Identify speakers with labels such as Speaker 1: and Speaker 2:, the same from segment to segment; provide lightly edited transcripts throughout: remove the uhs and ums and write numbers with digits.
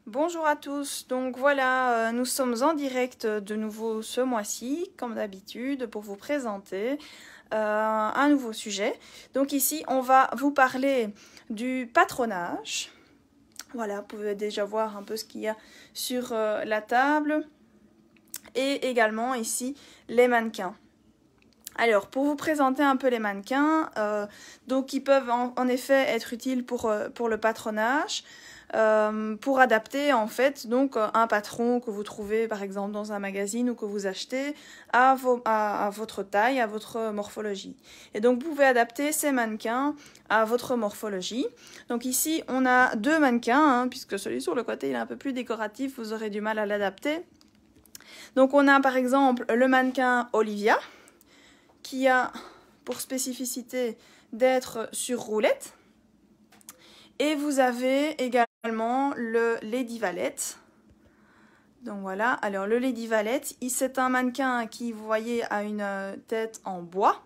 Speaker 1: Bonjour à tous, donc voilà, nous sommes en direct de nouveau ce mois-ci, comme d'habitude, pour vous présenter un nouveau sujet. Donc ici, on va vous parler du patronage. Voilà, vous pouvez déjà voir un peu ce qu'il y a sur la table. Et également ici, les mannequins. Alors, pour vous présenter un peu les mannequins, donc ils peuvent en effet être utiles pour le patronage. Pour adapter en fait donc un patron que vous trouvez par exemple dans un magazine ou que vous achetez à votre taille, à votre morphologie. Et donc vous pouvez adapter ces mannequins à votre morphologie. Donc ici on a deux mannequins, puisque celui sur le côté il est un peu plus décoratif, vous aurez du mal à l'adapter. Donc on a par exemple le mannequin Olivia qui a pour spécificité d'être sur roulette. Et vous avez également le Lady Valette. Donc voilà, alors le Lady Valette, c'est un mannequin qui, vous voyez, a une tête en bois.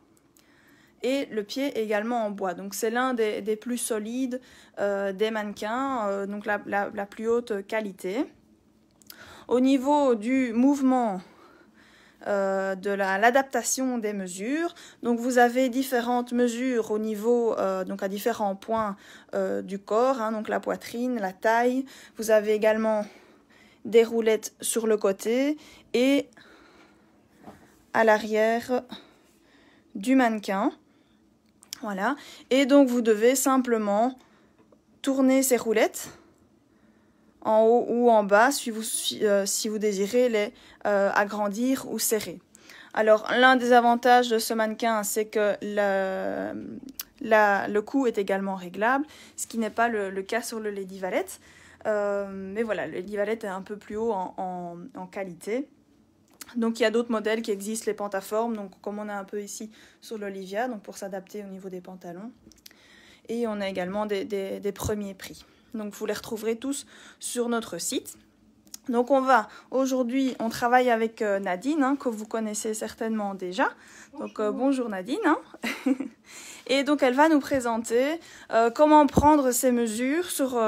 Speaker 1: Et le pied également en bois. Donc c'est l'un des plus solides des mannequins, donc la plus haute qualité. Au niveau du mouvement, de l'adaptation des mesures. Donc vous avez différentes mesures au niveau, donc à différents points du corps, donc la poitrine, la taille. Vous avez également des roulettes sur le côté et à l'arrière du mannequin. Voilà. Et donc vous devez simplement tourner ces roulettes en haut ou en bas si vous désirez les agrandir ou serrer. Alors, l'un des avantages de ce mannequin, c'est que le cou est également réglable, ce qui n'est pas le cas sur le Lady Valette. Mais voilà, le Lady Valette est un peu plus haut en qualité. Donc, il y a d'autres modèles qui existent, les pentaformes, donc comme on a un peu ici sur l'Olivia, donc pour s'adapter au niveau des pantalons. Et on a également des premiers prix. Donc, vous les retrouverez tous sur notre site. Donc aujourd'hui, on travaille avec Nadine, que vous connaissez certainement déjà. Donc bonjour Nadine. Et donc elle va nous présenter comment prendre ces mesures sur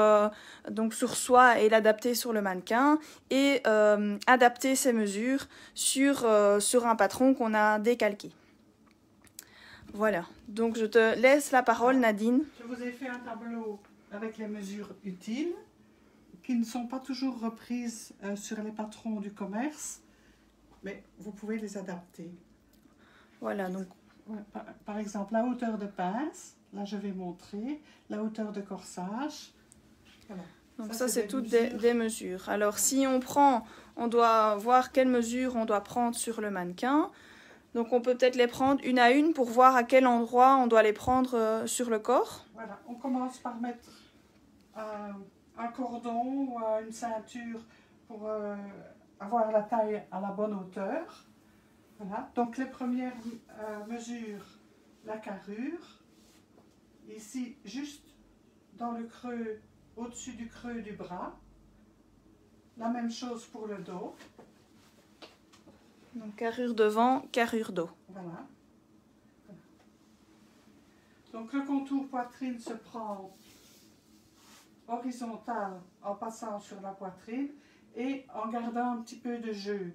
Speaker 1: soi et l'adapter sur le mannequin et adapter ces mesures sur un patron qu'on a décalqué. Voilà, donc je te laisse la parole Nadine.
Speaker 2: Je vous ai fait un tableau avec les mesures utiles, qui ne sont pas toujours reprises sur les patrons du commerce, mais vous pouvez les adapter.
Speaker 1: Voilà, donc.
Speaker 2: Par exemple, la hauteur de pince, là je vais montrer, la hauteur de corsage. Voilà.
Speaker 1: Donc ça c'est toutes des mesures. Alors si on doit voir quelles mesures on doit prendre sur le mannequin. Donc on peut peut-être les prendre une à une pour voir à quel endroit on doit les prendre sur le corps.
Speaker 2: Voilà, on commence par mettre un cordon ou une ceinture pour avoir la taille à la bonne hauteur. Voilà. Donc les premières mesures, la carrure, ici juste dans le creux, au-dessus du creux du bras. La même chose pour le dos.
Speaker 1: Donc carrure devant, carrure dos.
Speaker 2: Voilà. Donc le contour poitrine se prend horizontal en passant sur la poitrine et en gardant un petit peu de jeu.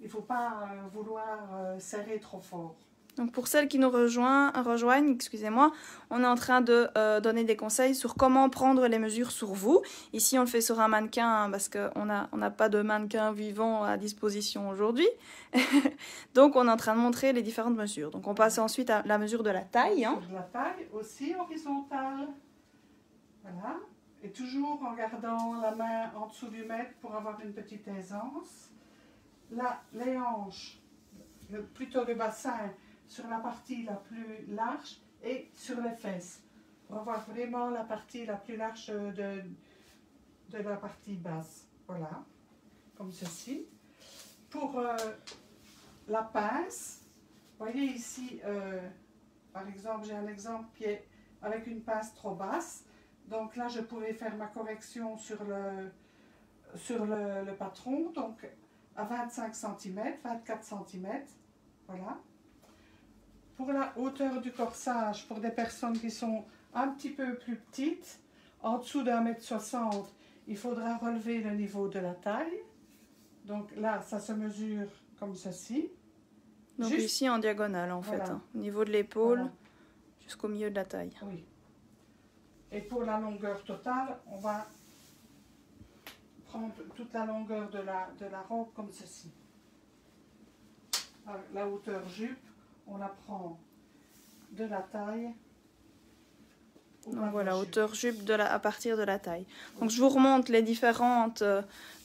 Speaker 2: Il ne faut pas vouloir serrer trop fort.
Speaker 1: Donc pour celles qui nous rejoignent, excusez-moi, on est en train de donner des conseils sur comment prendre les mesures sur vous. Ici on le fait sur un mannequin parce qu'on n'a pas de mannequin vivant à disposition aujourd'hui. Donc on est en train de montrer les différentes mesures. Donc on passe ensuite à la mesure de la taille.
Speaker 2: La taille aussi horizontale. Voilà. Et toujours en gardant la main en dessous du mètre pour avoir une petite aisance. Là, les hanches, plutôt le bassin, sur la partie la plus large et sur les fesses. Pour avoir vraiment la partie la plus large de la partie basse. Voilà, comme ceci. Pour la pince, vous voyez ici, par exemple, j'ai un exemple qui est avec une pince trop basse. Donc là, je pourrais faire ma correction sur le patron, donc à 25 cm, 24 cm, voilà. Pour la hauteur du corsage, pour des personnes qui sont un petit peu plus petites, en dessous d'1,60 m, il faudra relever le niveau de la taille. Donc là, ça se mesure comme ceci.
Speaker 1: Donc
Speaker 2: Juste,
Speaker 1: ici en diagonale en
Speaker 2: voilà.
Speaker 1: fait, hein, au niveau de l'épaule
Speaker 2: Voilà.
Speaker 1: jusqu'au milieu de la taille.
Speaker 2: Oui. Et pour la longueur totale, on va prendre toute la longueur de la robe comme ceci. La hauteur jupe, on la prend de la taille.
Speaker 1: Donc voilà, hauteur jupe à partir de la taille. Donc je vous remonte les différentes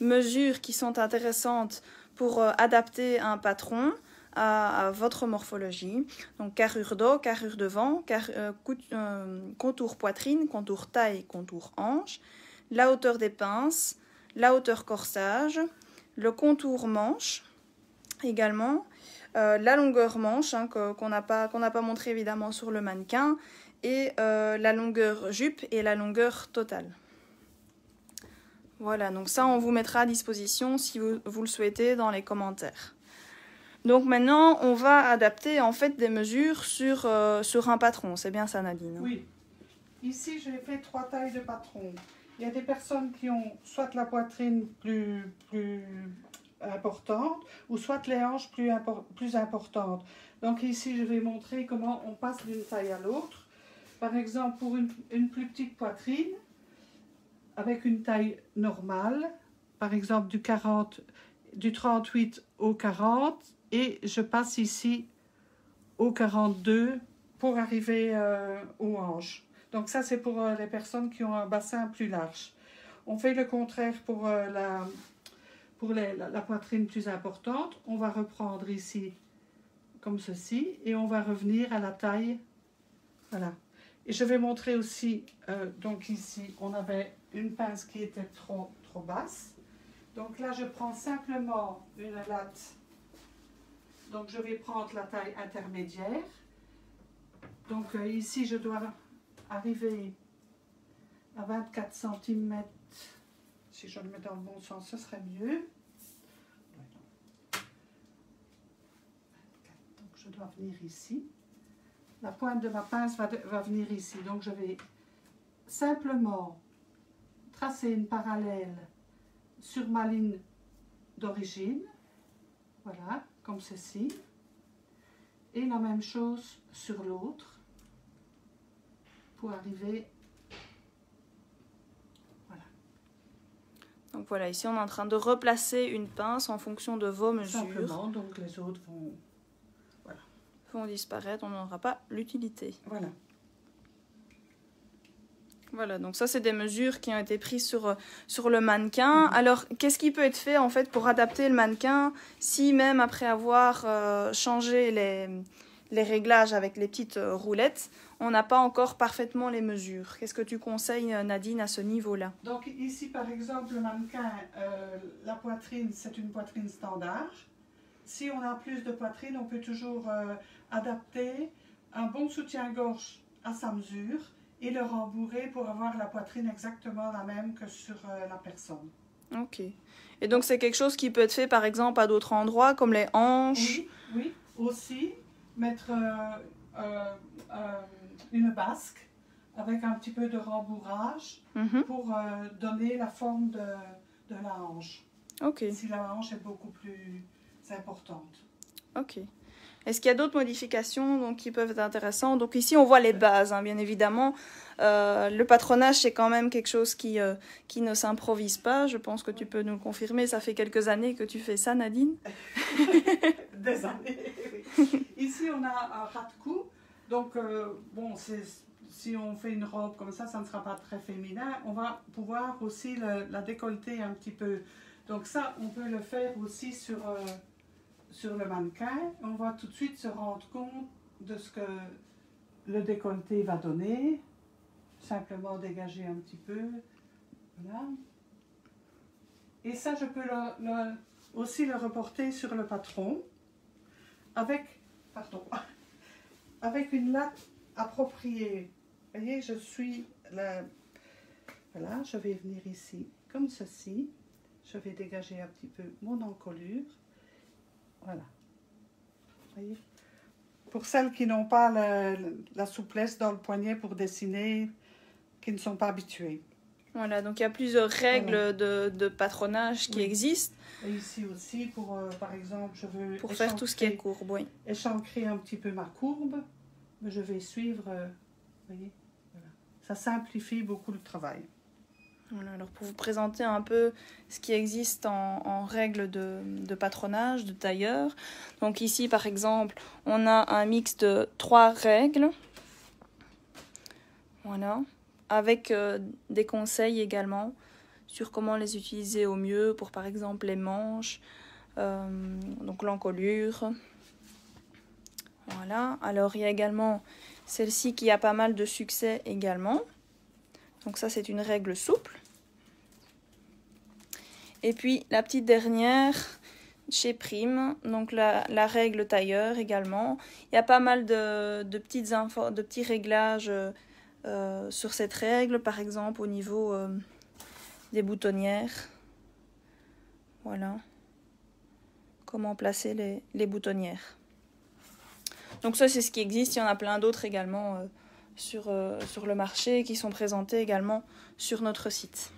Speaker 1: mesures qui sont intéressantes pour adapter un patron à votre morphologie. Donc carrure dos, carrure devant, contour poitrine, contour taille, contour hanche, la hauteur des pinces, la hauteur corsage, le contour manche également, la longueur manche hein, qu'on n'a pas montré évidemment sur le mannequin, et la longueur jupe et la longueur totale. Voilà, donc ça on vous mettra à disposition si vous le souhaitez dans les commentaires. Donc maintenant on va adapter en fait des mesures sur un patron, c'est bien ça Nadine?
Speaker 2: Oui, ici j'ai fait 3 tailles de patron. Il y a des personnes qui ont soit la poitrine plus importante ou soit les hanches plus importantes. Donc ici je vais montrer comment on passe d'une taille à l'autre. Par exemple, pour une plus petite poitrine, avec une taille normale, par exemple du 38 au 40, et je passe ici au 42 pour arriver aux hanches. Donc ça, c'est pour les personnes qui ont un bassin plus large. On fait le contraire pour la poitrine plus importante. On va reprendre ici comme ceci, et on va revenir à la taille, voilà. Et je vais montrer aussi, donc ici, on avait une pince qui était trop basse. Donc là, je prends simplement une latte. Donc je vais prendre la taille intermédiaire. Donc ici, je dois arriver à 24 cm. Si je le mets dans le bon sens, ce serait mieux. Donc je dois venir ici. La pointe de ma pince va venir ici. Donc je vais simplement tracer une parallèle sur ma ligne d'origine. Voilà, comme ceci. Et la même chose sur l'autre. Pour arriver. Voilà.
Speaker 1: Donc voilà, ici on est en train de replacer une pince en fonction de vos mesures.
Speaker 2: Simplement, donc les autres vont
Speaker 1: disparaître, on n'aura pas l'utilité.
Speaker 2: Voilà.
Speaker 1: Voilà, donc ça c'est des mesures qui ont été prises sur le mannequin. Alors, qu'est-ce qui peut être fait en fait pour adapter le mannequin si même après avoir changé les réglages avec les petites roulettes, on n'a pas encore parfaitement les mesures? Qu'est-ce que tu conseilles Nadine à ce niveau-là?
Speaker 2: Donc ici par exemple le mannequin, la poitrine c'est une poitrine standard. Si on a plus de poitrine, on peut toujours adapter un bon soutien-gorge à sa mesure et le rembourrer pour avoir la poitrine exactement la même que sur la personne.
Speaker 1: Ok. Et donc c'est quelque chose qui peut être fait par exemple à d'autres endroits comme les hanches?
Speaker 2: Oui, aussi mettre une basque avec un petit peu de rembourrage pour donner la forme de la hanche.
Speaker 1: Ok.
Speaker 2: Si la hanche est beaucoup plus importante.
Speaker 1: Ok. Est-ce qu'il y a d'autres modifications donc, qui peuvent être intéressantes? Donc ici, on voit les bases, hein, bien évidemment. Le patronage, c'est quand même quelque chose qui ne s'improvise pas. Je pense que tu peux nous le confirmer. Ça fait quelques années que tu fais ça, Nadine?
Speaker 2: Des années, oui. Ici, on a un ras de cou. Donc, bon, si on fait une robe comme ça ne sera pas très féminin. On va pouvoir aussi la décolleter un petit peu. Donc ça, on peut le faire aussi sur le mannequin. On va tout de suite se rendre compte de ce que le décolleté va donner. Simplement dégager un petit peu. Voilà. Et ça, je peux aussi le reporter sur le patron avec une latte appropriée. Vous voyez, voilà, je vais venir ici comme ceci. Je vais dégager un petit peu mon encolure. Voilà. Vous voyez? Pour celles qui n'ont pas la souplesse dans le poignet pour dessiner, qui ne sont pas habituées.
Speaker 1: Voilà, donc il y a plusieurs règles de patronage qui existent.
Speaker 2: Et ici aussi, pour, par exemple, je veux
Speaker 1: pour faire tout ce qui est courbe, oui.
Speaker 2: Échancrer un petit peu ma courbe, je vais suivre, vous voyez, voilà. Ça simplifie beaucoup le travail.
Speaker 1: Voilà, alors pour vous présenter un peu ce qui existe en règles de patronage, de tailleur. Donc ici, par exemple, on a un mix de 3 règles. Voilà, avec des conseils également sur comment les utiliser au mieux pour, par exemple, les manches, donc l'encolure. Voilà, alors il y a également celle-ci qui a pas mal de succès également. Donc ça, c'est une règle souple. Et puis la petite dernière chez Prime, donc la règle tailleur également. Il y a pas mal de petits réglages sur cette règle, par exemple au niveau des boutonnières. Voilà. Comment placer les boutonnières. Donc ça, c'est ce qui existe. Il y en a plein d'autres également sur le marché qui sont présentés également sur notre site.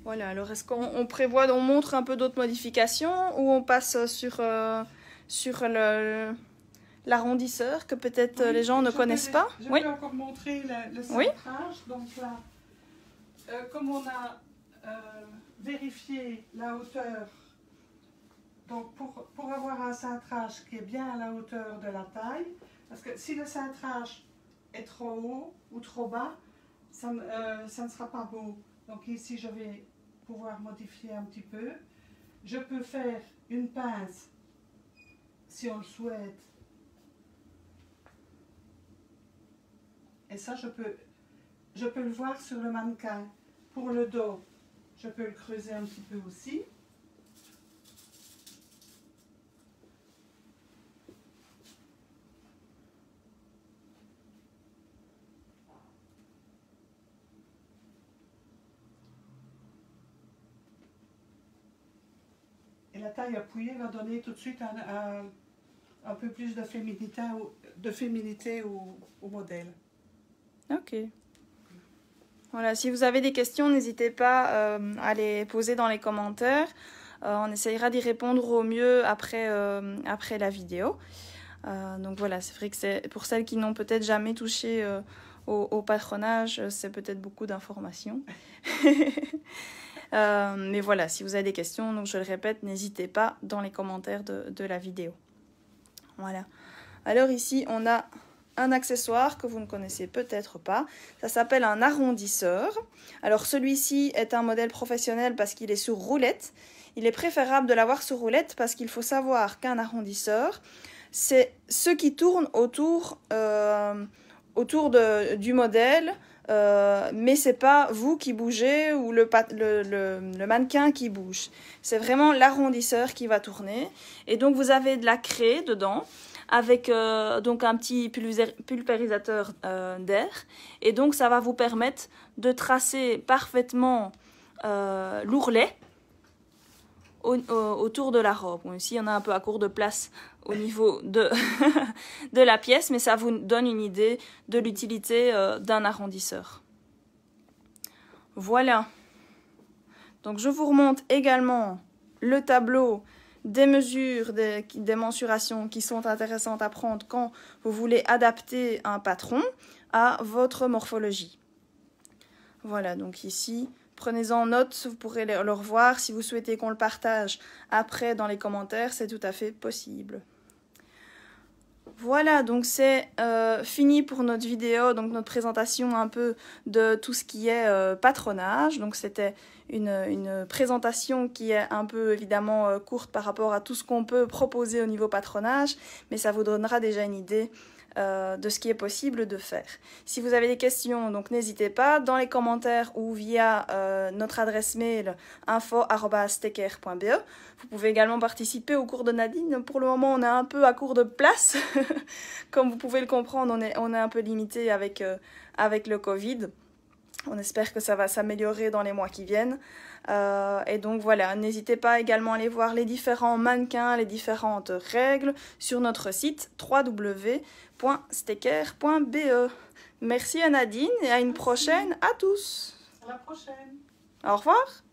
Speaker 1: Voilà, alors est-ce qu'on prévoit, on montre un peu d'autres modifications ou on passe sur l'arrondisseur que peut-être les gens ne connaissent pas?
Speaker 2: Je peux encore montrer le centrage.
Speaker 1: Oui.
Speaker 2: Donc là, comme on a vérifié la hauteur, donc pour avoir un cintrage qui est bien à la hauteur de la taille, parce que si le cintrage est trop haut ou trop bas, ça ne sera pas beau. Donc ici, je vais pouvoir modifier un petit peu. Je peux faire une pince si on le souhaite. Et ça, je peux le voir sur le mannequin. Pour le dos, je peux le creuser un petit peu aussi. Et la taille appuyée va donner tout de suite un peu plus de féminité au modèle.
Speaker 1: Ok. Voilà, si vous avez des questions, n'hésitez pas à les poser dans les commentaires. On essayera d'y répondre au mieux après la vidéo. Donc voilà, c'est vrai que c'est pour celles qui n'ont peut-être jamais touché au patronage, c'est peut-être beaucoup d'informations. Mais voilà, si vous avez des questions, donc je le répète, n'hésitez pas dans les commentaires de la vidéo. Voilà. Alors ici, on a un accessoire que vous ne connaissez peut-être pas. Ça s'appelle un arrondisseur. Alors celui-ci est un modèle professionnel parce qu'il est sur roulette. Il est préférable de l'avoir sur roulette parce qu'il faut savoir qu'un arrondisseur, c'est ce qui tourne autour du modèle, mais c'est pas vous qui bougez ou le mannequin qui bouge. C'est vraiment l'arrondisseur qui va tourner. Et donc vous avez de la craie dedans, avec donc un petit pulvérisateur d'air. Et donc ça va vous permettre de tracer parfaitement l'ourlet autour de la robe. Bon, ici, on a un peu à court de place au niveau de la pièce, mais ça vous donne une idée de l'utilité d'un arrondisseur. Voilà. Donc, je vous remonte également le tableau des mesures, des mensurations qui sont intéressantes à prendre quand vous voulez adapter un patron à votre morphologie. Voilà, donc ici, prenez-en note, vous pourrez le revoir. Si vous souhaitez qu'on le partage après dans les commentaires, c'est tout à fait possible. Voilà, donc c'est fini pour notre vidéo, donc notre présentation un peu de tout ce qui est patronage. Donc c'était une présentation qui est un peu évidemment courte par rapport à tout ce qu'on peut proposer au niveau patronage, mais ça vous donnera déjà une idée de ce qui est possible de faire. Si vous avez des questions, donc n'hésitez pas dans les commentaires ou via notre adresse mail info@stecker.be. Vous pouvez également participer au cours de Nadine. Pour le moment, on est un peu à court de place. Comme vous pouvez le comprendre, on est un peu limité avec le Covid. On espère que ça va s'améliorer dans les mois qui viennent. Et donc voilà, n'hésitez pas également à aller voir les différents mannequins, les différentes règles sur notre site www.stecker.be. Merci à Nadine et à une prochaine à tous.
Speaker 2: À la prochaine.
Speaker 1: Au revoir.